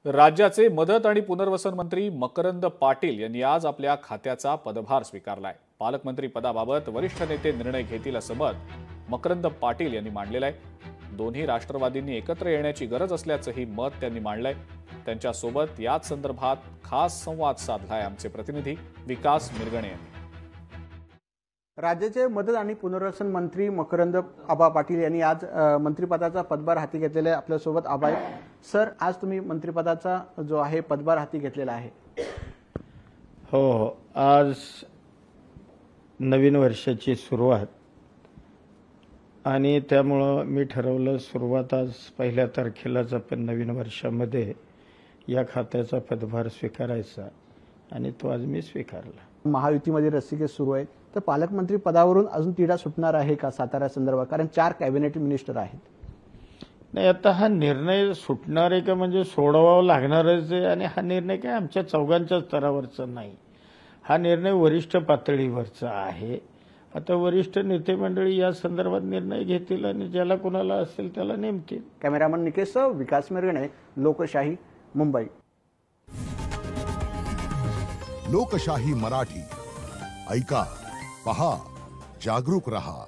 राज्याचे मदत आणि पुनर्वसन मंत्री मकरंद पाटील यांनी आज आपल्या खात्याचा पदभार स्वीकारलाय। पालकमंत्री पदाबाबत वरिष्ठ नेते निर्णय घेतील असं मत मकरंद पाटील यांनी मांडलेलं आहे। दोन्ही राष्ट्रवादींनी एकत्र येण्याची गरज असल्याचंही मत त्यांनी मांडलंय। त्यांच्यासोबत याच संदर्भात खास संवाद साधलाय आमचे प्रतिनिधी विकास मिरगणे यांनी। राज्याचे मदत आणि पुनर्वसन मंत्री मकरंद आबा पाटील यांनी आज मंत्रिपदाचा पदभार हाती घेतलेला आहे। आपल्यासोबत आबा आहे। सर, आज तुम्ही मंत्रिपदाचा जो आहे पदभार हाती घेतलेला आहे। हो, आज नवीन वर्षाची सुरुवात आणि त्यामुळे मी ठरवलं सुरुवात आज 1 तारखेलाच आपण नवीन वर्षामध्ये या खात्याचा पदभार स्वीकारायचा आणि तो आज मी स्वीकारला। महायुतीमध्ये रस्सीखेच सुरू आहे, तर पालकमंत्री पदावरून अजून तिढा सुटणार आहे का सातारा संदर्भात? कारण 4 कॅबिनेट मिनिस्टर आहेत। नाही, आता हा निर्णय सुटणार आहे का म्हणजे सोडवावा लागणारच आहे आणि हा निर्णय काय आमच्या चौघांच्या स्तरावरचा नाही, हा निर्णय वरिष्ठ पातळीवरचा आहे। आता वरिष्ठ नेते मंडळी या संदर्भात निर्णय घेतील आणि ज्याला कोणाला असेल त्याला नेमतील। कॅमेरामन निकेशसह विकास मिरगणे, लोकशाही, मुंबई। लोकशाही मराठी ऐका, पहा, जागरूक रहा।